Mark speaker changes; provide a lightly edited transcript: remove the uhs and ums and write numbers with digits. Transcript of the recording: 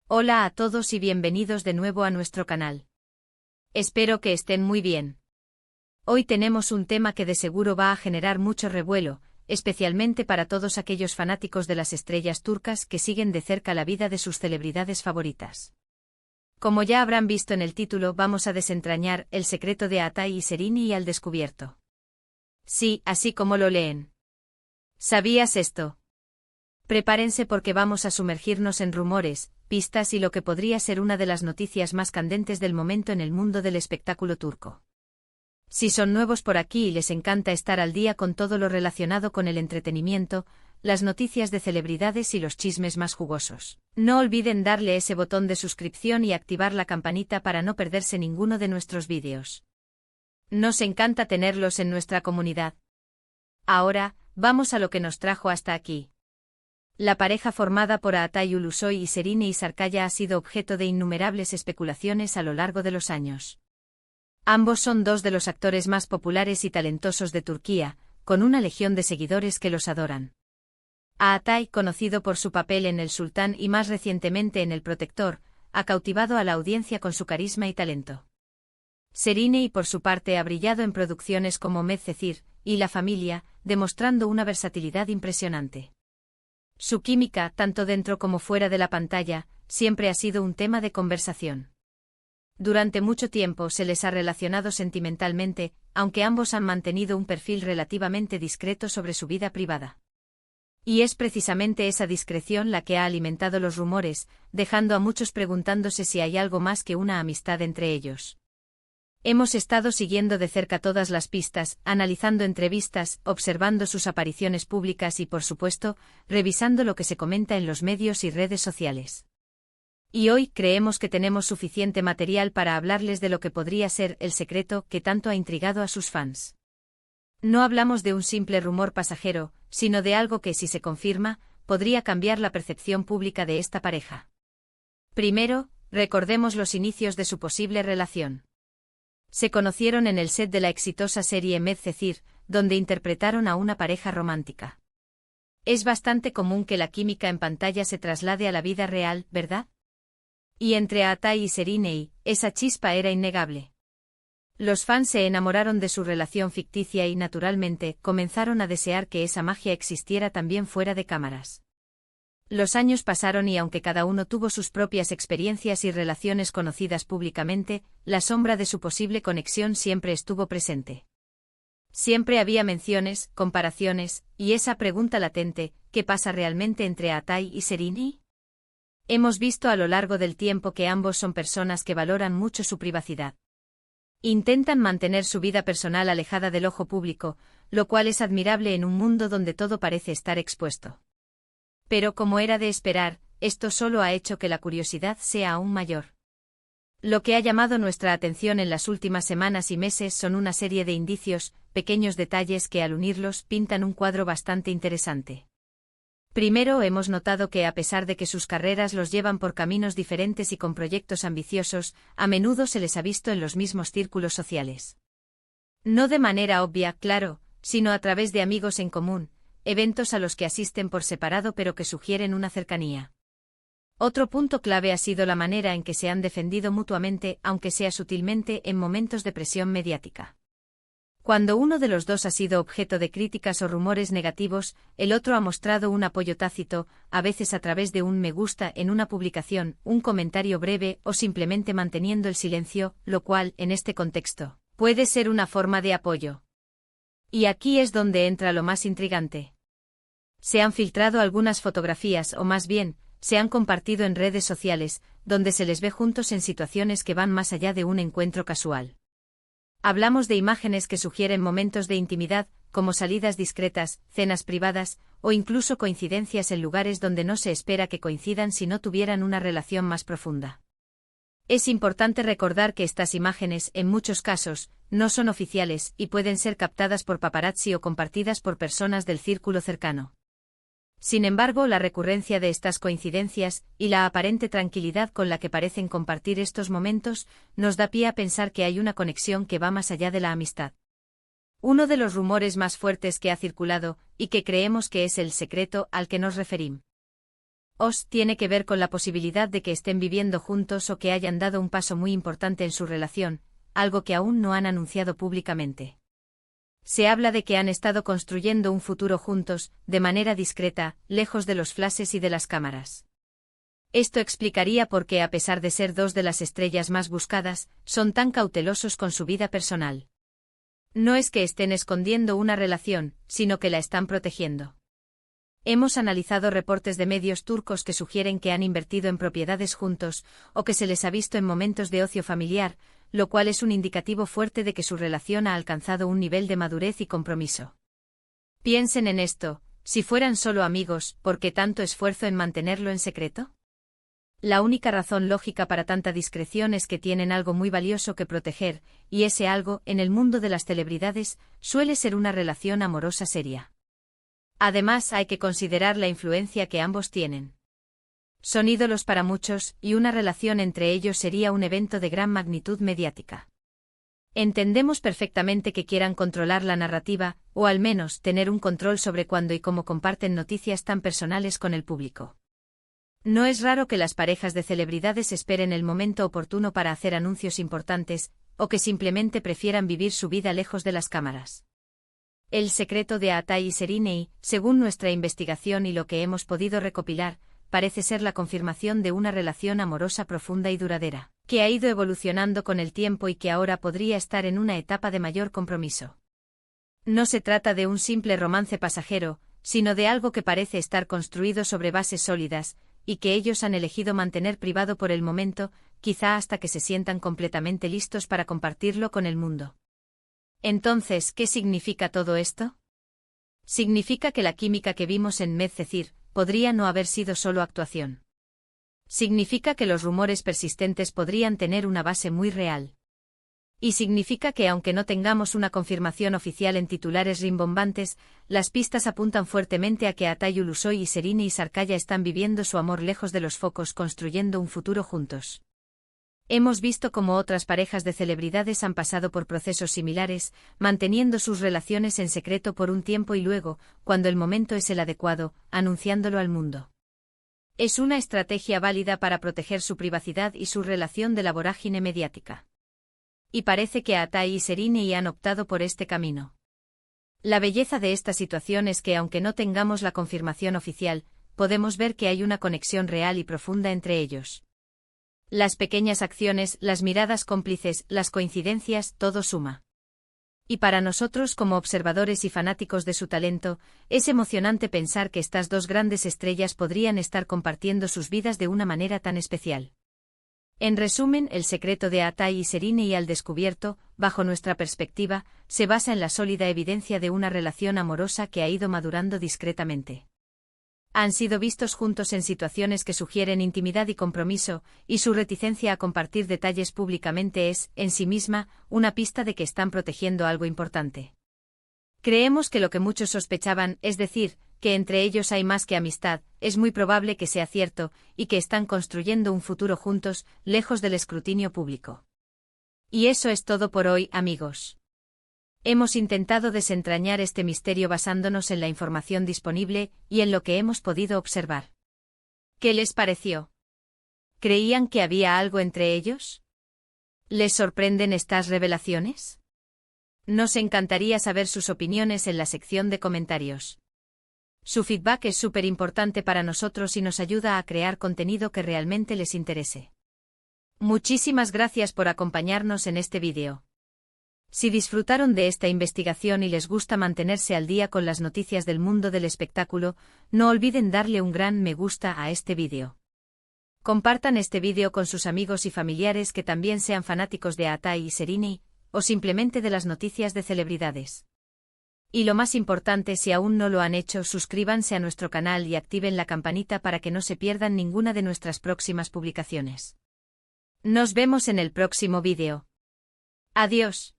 Speaker 1: Hola a todos y bienvenidos de nuevo a nuestro canal. Espero que estén muy bien. Hoy tenemos un tema que de seguro va a generar mucho revuelo, especialmente para todos aquellos fanáticos de las estrellas turcas que siguen de cerca la vida de sus celebridades favoritas. Como ya habrán visto en el título, vamos a desentrañar el secreto de Atay y Serini y al descubierto. Sí, así como lo leen. ¿Sabías esto? Prepárense porque vamos a sumergirnos en rumores, pistas y lo que podría ser una de las noticias más candentes del momento en el mundo del espectáculo turco. Si son nuevos por aquí y les encanta estar al día con todo lo relacionado con el entretenimiento, las noticias de celebridades y los chismes más jugosos, no olviden darle ese botón de suscripción y activar la campanita para no perderse ninguno de nuestros vídeos. Nos encanta tenerlos en nuestra comunidad. Ahora, vamos a lo que nos trajo hasta aquí. La pareja formada por Atay Ulusoy y Serini Sarıkaya ha sido objeto de innumerables especulaciones a lo largo de los años. Ambos son dos de los actores más populares y talentosos de Turquía, con una legión de seguidores que los adoran. Atay, conocido por su papel en El Sultán y más recientemente en El Protector, ha cautivado a la audiencia con su carisma y talento. Serini, por su parte, ha brillado en producciones como Medcezir y La Familia, demostrando una versatilidad impresionante. Su química, tanto dentro como fuera de la pantalla, siempre ha sido un tema de conversación. Durante mucho tiempo se les ha relacionado sentimentalmente, aunque ambos han mantenido un perfil relativamente discreto sobre su vida privada. Y es precisamente esa discreción la que ha alimentado los rumores, dejando a muchos preguntándose si hay algo más que una amistad entre ellos. Hemos estado siguiendo de cerca todas las pistas, analizando entrevistas, observando sus apariciones públicas y, por supuesto, revisando lo que se comenta en los medios y redes sociales. Y hoy creemos que tenemos suficiente material para hablarles de lo que podría ser el secreto que tanto ha intrigado a sus fans. No hablamos de un simple rumor pasajero, sino de algo que, si se confirma, podría cambiar la percepción pública de esta pareja. Primero, recordemos los inicios de su posible relación. Se conocieron en el set de la exitosa serie Medcezir, donde interpretaron a una pareja romántica. Es bastante común que la química en pantalla se traslade a la vida real, ¿verdad? Y entre Atay y Serini, esa chispa era innegable. Los fans se enamoraron de su relación ficticia y, naturalmente, comenzaron a desear que esa magia existiera también fuera de cámaras. Los años pasaron y aunque cada uno tuvo sus propias experiencias y relaciones conocidas públicamente, la sombra de su posible conexión siempre estuvo presente. Siempre había menciones, comparaciones, y esa pregunta latente, ¿qué pasa realmente entre Atay y Serini? Hemos visto a lo largo del tiempo que ambos son personas que valoran mucho su privacidad. Intentan mantener su vida personal alejada del ojo público, lo cual es admirable en un mundo donde todo parece estar expuesto. Pero como era de esperar, esto solo ha hecho que la curiosidad sea aún mayor. Lo que ha llamado nuestra atención en las últimas semanas y meses son una serie de indicios, pequeños detalles que al unirlos pintan un cuadro bastante interesante. Primero, hemos notado que a pesar de que sus carreras los llevan por caminos diferentes y con proyectos ambiciosos, a menudo se les ha visto en los mismos círculos sociales. No de manera obvia, claro, sino a través de amigos en común, eventos a los que asisten por separado pero que sugieren una cercanía. Otro punto clave ha sido la manera en que se han defendido mutuamente, aunque sea sutilmente, en momentos de presión mediática. Cuando uno de los dos ha sido objeto de críticas o rumores negativos, el otro ha mostrado un apoyo tácito, a veces a través de un me gusta en una publicación, un comentario breve o simplemente manteniendo el silencio, lo cual, en este contexto, puede ser una forma de apoyo. Y aquí es donde entra lo más intrigante. Se han filtrado algunas fotografías o más bien, se han compartido en redes sociales, donde se les ve juntos en situaciones que van más allá de un encuentro casual. Hablamos de imágenes que sugieren momentos de intimidad, como salidas discretas, cenas privadas, o incluso coincidencias en lugares donde no se espera que coincidan si no tuvieran una relación más profunda. Es importante recordar que estas imágenes, en muchos casos, no son oficiales y pueden ser captadas por paparazzi o compartidas por personas del círculo cercano. Sin embargo, la recurrencia de estas coincidencias, y la aparente tranquilidad con la que parecen compartir estos momentos, nos da pie a pensar que hay una conexión que va más allá de la amistad. Uno de los rumores más fuertes que ha circulado, y que creemos que es el secreto al que nos referimos, Os tiene que ver con la posibilidad de que estén viviendo juntos o que hayan dado un paso muy importante en su relación, algo que aún no han anunciado públicamente. Se habla de que han estado construyendo un futuro juntos, de manera discreta, lejos de los flashes y de las cámaras. Esto explicaría por qué, a pesar de ser dos de las estrellas más buscadas, son tan cautelosos con su vida personal. No es que estén escondiendo una relación, sino que la están protegiendo. Hemos analizado reportes de medios turcos que sugieren que han invertido en propiedades juntos, o que se les ha visto en momentos de ocio familiar, lo cual es un indicativo fuerte de que su relación ha alcanzado un nivel de madurez y compromiso. Piensen en esto: si fueran solo amigos, ¿por qué tanto esfuerzo en mantenerlo en secreto? La única razón lógica para tanta discreción es que tienen algo muy valioso que proteger, y ese algo, en el mundo de las celebridades, suele ser una relación amorosa seria. Además, hay que considerar la influencia que ambos tienen. Son ídolos para muchos, y una relación entre ellos sería un evento de gran magnitud mediática. Entendemos perfectamente que quieran controlar la narrativa, o al menos tener un control sobre cuándo y cómo comparten noticias tan personales con el público. No es raro que las parejas de celebridades esperen el momento oportuno para hacer anuncios importantes, o que simplemente prefieran vivir su vida lejos de las cámaras. El secreto de Atay y Seriney, según nuestra investigación y lo que hemos podido recopilar, parece ser la confirmación de una relación amorosa profunda y duradera, que ha ido evolucionando con el tiempo y que ahora podría estar en una etapa de mayor compromiso. No se trata de un simple romance pasajero, sino de algo que parece estar construido sobre bases sólidas, y que ellos han elegido mantener privado por el momento, quizá hasta que se sientan completamente listos para compartirlo con el mundo. Entonces, ¿qué significa todo esto? Significa que la química que vimos en Medcezir podría no haber sido solo actuación. Significa que los rumores persistentes podrían tener una base muy real. Y significa que, aunque no tengamos una confirmación oficial en titulares rimbombantes, las pistas apuntan fuertemente a que Atay Ulusoy y Seriney Sarkaya están viviendo su amor lejos de los focos, construyendo un futuro juntos. Hemos visto cómo otras parejas de celebridades han pasado por procesos similares, manteniendo sus relaciones en secreto por un tiempo y luego, cuando el momento es el adecuado, anunciándolo al mundo. Es una estrategia válida para proteger su privacidad y su relación de la vorágine mediática. Y parece que Atay y Seriney han optado por este camino. La belleza de esta situación es que, aunque no tengamos la confirmación oficial, podemos ver que hay una conexión real y profunda entre ellos. Las pequeñas acciones, las miradas cómplices, las coincidencias, todo suma. Y para nosotros como observadores y fanáticos de su talento, es emocionante pensar que estas dos grandes estrellas podrían estar compartiendo sus vidas de una manera tan especial. En resumen, el secreto de Atay y Seriney al descubierto, bajo nuestra perspectiva, se basa en la sólida evidencia de una relación amorosa que ha ido madurando discretamente. Han sido vistos juntos en situaciones que sugieren intimidad y compromiso, y su reticencia a compartir detalles públicamente es, en sí misma, una pista de que están protegiendo algo importante. Creemos que lo que muchos sospechaban, es decir, que entre ellos hay más que amistad, es muy probable que sea cierto, y que están construyendo un futuro juntos, lejos del escrutinio público. Y eso es todo por hoy, amigos. Hemos intentado desentrañar este misterio basándonos en la información disponible y en lo que hemos podido observar. ¿Qué les pareció? ¿Creían que había algo entre ellos? ¿Les sorprenden estas revelaciones? Nos encantaría saber sus opiniones en la sección de comentarios. Su feedback es súper importante para nosotros y nos ayuda a crear contenido que realmente les interese. Muchísimas gracias por acompañarnos en este vídeo. Si disfrutaron de esta investigación y les gusta mantenerse al día con las noticias del mundo del espectáculo, no olviden darle un gran me gusta a este vídeo. Compartan este vídeo con sus amigos y familiares que también sean fanáticos de Atay y Seriney, o simplemente de las noticias de celebridades. Y lo más importante, si aún no lo han hecho, suscríbanse a nuestro canal y activen la campanita para que no se pierdan ninguna de nuestras próximas publicaciones. Nos vemos en el próximo vídeo. Adiós.